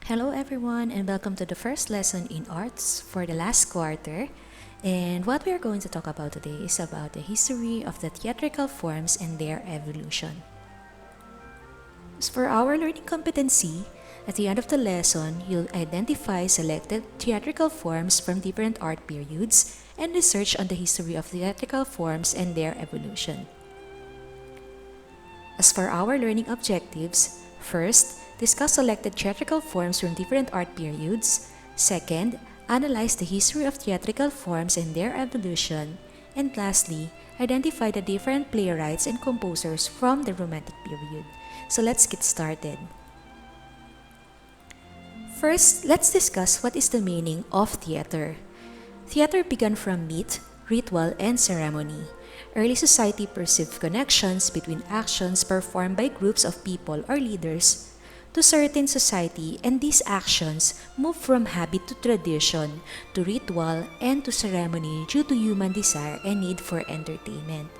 Hello everyone and welcome to the first lesson in arts for the last quarter. And what we are going to talk about today is about the history of the theatrical forms and their evolution. As for our learning competency, at the end of the lesson, you'll identify selected theatrical forms from different art periods and research on the history of theatrical forms and their evolution. As for our learning objectives, first, discuss selected theatrical forms from different art periods. Second, analyze the history of theatrical forms and their evolution. And lastly, identify the different playwrights and composers from the Romantic period. So let's get started. First, let's discuss what is the meaning of theater. Theater began from myth, ritual, and ceremony. Early society perceived connections between actions performed by groups of people or leaders to certain society, and these actions moved from habit to tradition, to ritual, and to ceremony due to human desire and need for entertainment.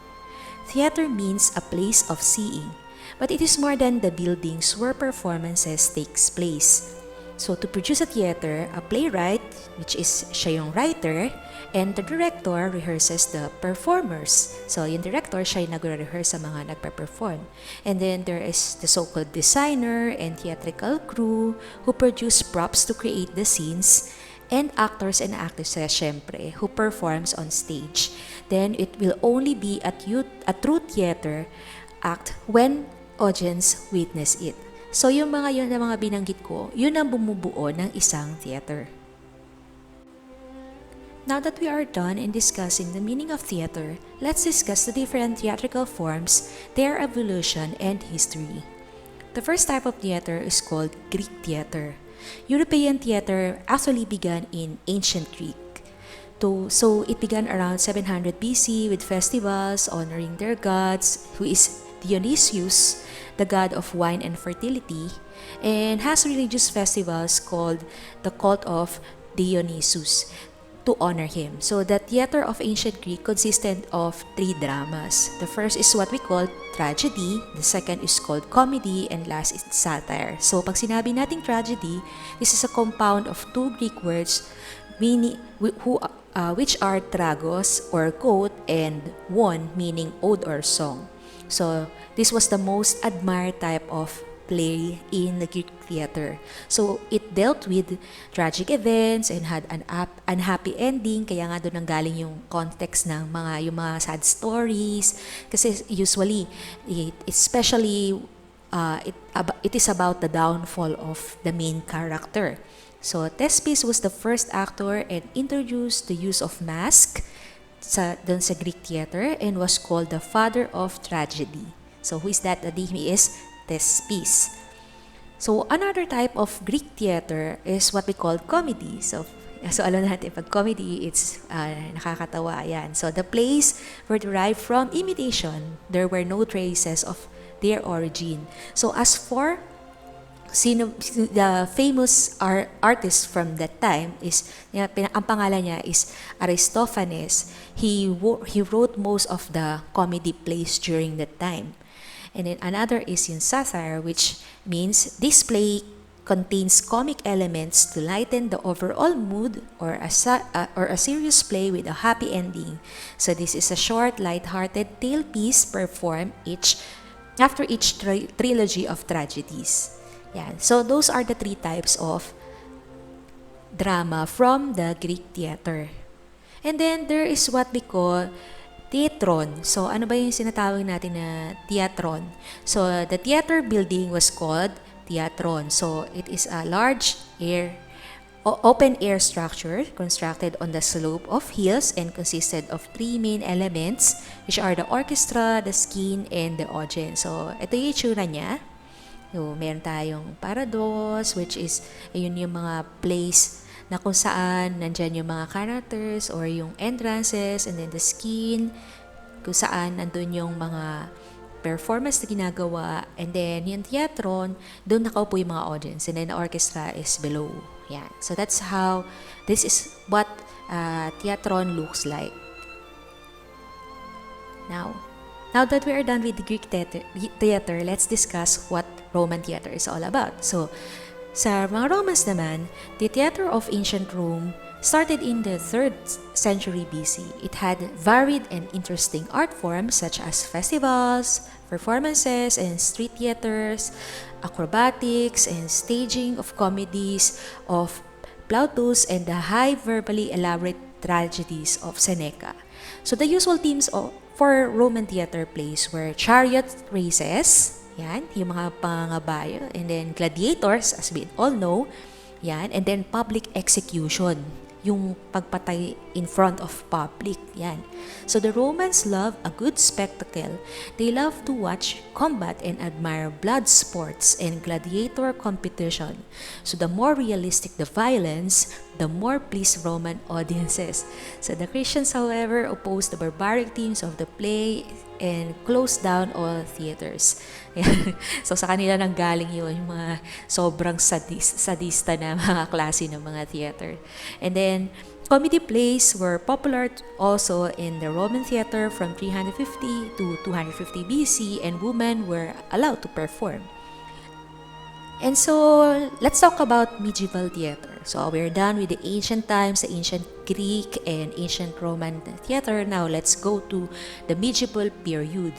Theater means a place of seeing, but it is more than the buildings where performances takes place. So to produce a theater, a playwright, which is siya yung writer, and the director rehearses the performers. So yung director, siya yung nagre-rehearse sa mga nagpe-perform. And then there is the so-called designer and theatrical crew who produce props to create the scenes, and actors and actresses, syempre, who performs on stage. Then it will only be a true theater act when audience witness it. So yung mga binanggit ko, yun ang bumubuo ng isang theater. Now that we are done in discussing the meaning of theater, let's discuss the different theatrical forms, their evolution, and history. The first type of theater is called Greek theater. European theater actually began in ancient Greek. So it began around 700 BC with festivals honoring their gods, who is Dionysius, the god of wine and fertility, and has religious festivals called the Cult of Dionysus to honor him. So the theater of ancient Greek consisted of three dramas. The first is what we call tragedy, the second is called comedy, and last is satire. So pag sinabi nating tragedy, this is a compound of two Greek words which are tragos or quote and won meaning ode or song. So this was the most admired type of play in the Greek theater. So it dealt with tragic events and had an unhappy ending, kaya nga doon nanggaling yung context ng yung mga sad stories, kasi usually it is about the downfall of the main character. So Thespis was the first actor and introduced the use of mask doon sa Greek theater and was called the father of tragedy. So who is that? He is Thespis. So another type of Greek theater is what we call comedy. So alam natin, pag comedy, it's nakakatawa. Yan. So the plays were derived from imitation. There were no traces of their origin. So as for the famous artist from that time is, ang pangalan niya is Aristophanes. He wrote most of the comedy plays during that time. And then another is yung satire, which means this play contains comic elements to lighten the overall mood, or a serious play with a happy ending. So this is a short, light-hearted tale piece performed after each trilogy of tragedies. Yan. So those are the three types of drama from the Greek theater. And then there is what we call theatron. So ano ba yung sinatawag natin na theatron? So the theater building was called theatron. So it is a large open air structure constructed on the slope of hills and consisted of three main elements, which are the orchestra, the scene, and the audience. So ito yung itsura niya. So, meron tayong parados, which is yung mga plays na kung saan nandyan yung mga characters or yung entrances, and then the scene, kung saan nandun yung mga performance na ginagawa, and then yung theatron, doon nakaupo yung mga audience, and then the orchestra is below. Yan. So this is what theatron looks like. Now that we are done with the Greek theater, let's discuss what Roman theater is all about. So Sa mga Romans naman, the theater of ancient Rome started in the 3rd century BC. It had varied and interesting art forms such as festivals, performances, and street theaters, acrobatics, and staging of comedies of Plautus, and the high verbally elaborate tragedies of Seneca. So the usual themes for Roman theater plays were chariot races, yan, yung mga pangabayo, and then gladiators, as we all know, yan, and then public execution, yung pagpatay in front of public, yan. So the Romans love a good spectacle. They love to watch combat and admire blood sports and gladiator competition. So the more realistic the violence, the more pleased Roman audiences. So the Christians, however, opposed the barbaric themes of the play and closed down all theaters. So sa kanila nang galing yun, yung mga sobrang sadista na mga klase ng mga theater. And then, comedy plays were popular also in the Roman theater from 350 to 250 BC, and women were allowed to perform. And so, let's talk about medieval theater. So, we're done with the ancient times, the ancient Greek and ancient Roman theater. Now, let's go to the medieval period.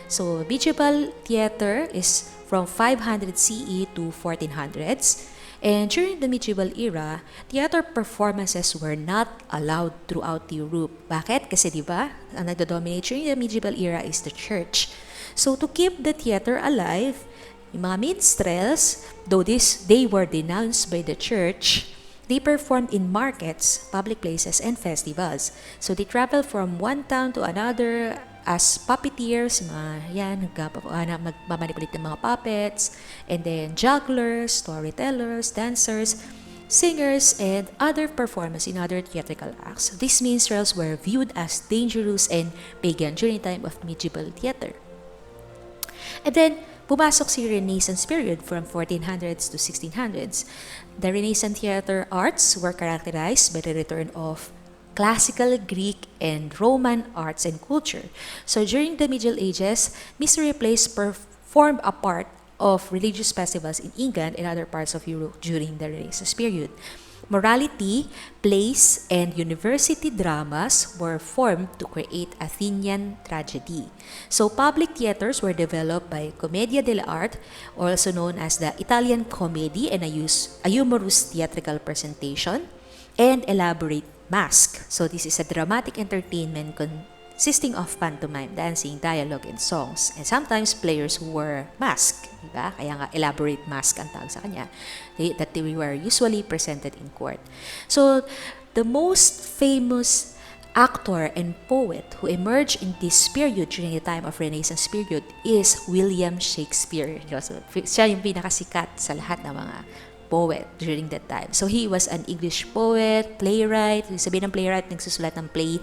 So, medieval theater is from 500 CE to 1400s. And during the medieval era, theater performances were not allowed throughout Europe. Bakit? Kasi diba, ang nagdodominate during the medieval era is the church. So, to keep the theater alive, yung mga minstrels, though they were denounced by the church, they performed in markets, public places, and festivals. So they traveled from one town to another as puppeteers, magmamanipulate ng mga puppets, and then jugglers, storytellers, dancers, singers, and other performers in other theatrical acts. These minstrels were viewed as dangerous and pagan during the time of medieval theater. And then, pumasok si Renaissance period from 1400s to 1600s. The Renaissance theater arts were characterized by the return of classical Greek and Roman arts and culture. So during the Middle Ages, mystery plays performed a part of religious festivals in England and other parts of Europe during the Renaissance period. Morality, plays, and university dramas were formed to create Athenian tragedy. So public theaters were developed by Commedia dell'arte, also known as the Italian comedy, and a humorous theatrical presentation, and elaborate masque. So this is a dramatic entertainment consisting of pantomime, dancing, dialogue, and songs. And sometimes players who were masked, diba? Kaya nga elaborate mask ang tawag sa kanya, that they were usually presented in court. So the most famous actor and poet who emerged in this period during the time of Renaissance period is William Shakespeare. So siya yung pinakasikat sa lahat ng mga poet during that time. So he was an English poet, playwright. Sabihin ng playwright, nagsusulat ng play,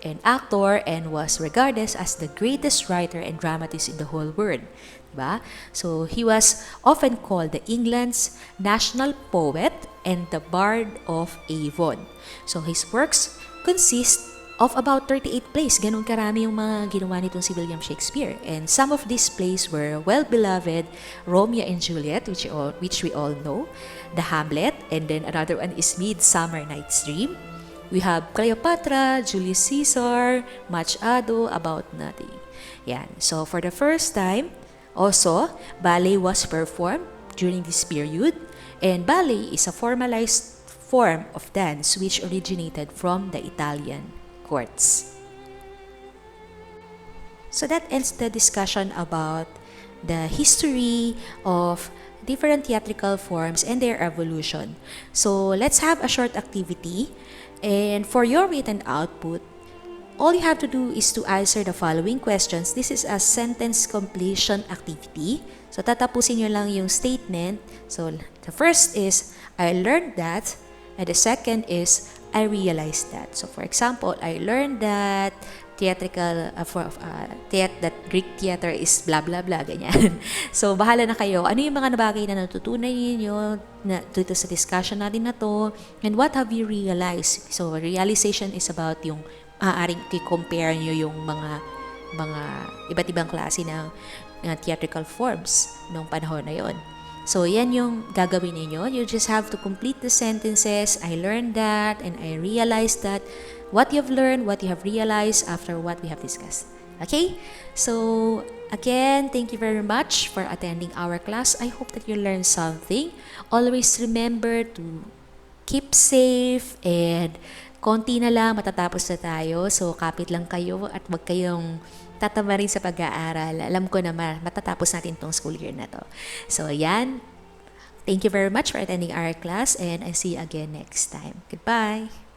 and actor, and was regarded as the greatest writer and dramatist in the whole world. Diba? So he was often called the England's national poet and the Bard of Avon. So his works consist of about 38 plays. Ganun karami yung mga ginawa nitong si William Shakespeare. And some of these plays were well-beloved: Romeo and Juliet, which we all know, The Hamlet, and then another one is Midsummer Night's Dream. We have Cleopatra, Julius Caesar, Much Ado About Nothing. Yan. So for the first time, also, ballet was performed during this period. And ballet is a formalized form of dance which originated from the Italian courts. So that ends the discussion about the history of different theatrical forms and their evolution. So let's have a short activity. And for your written output, all you have to do is to answer the following questions. This is a sentence completion activity. So tatapusin nyo lang yung statement. So the first is, I learned that. And the second is, I realized that. So for example, I learned that that Greek theater is blah blah blah, ganyan. So bahala na kayo. Ano yung mga bagay na natutunan niyo dito sa discussion natin na to, and what have you realized? So realization is about yung maaaring i-compare niyo yung mga iba't ibang klase ng theatrical forms noong panahon na yon. So, yan yung gagawin ninyo. You just have to complete the sentences. I learned that and I realized that. What you've learned, what you have realized after what we have discussed. Okay? So, again, thank you very much for attending our class. I hope that you learned something. Always remember to keep safe and konti na lang, matatapos na tayo. So, kapit lang kayo at wag kayong tatama rin sa pag-aaral. Alam ko na matatapos natin tong school year na to. So, yan. Thank you very much for attending our class and I see you again next time. Goodbye!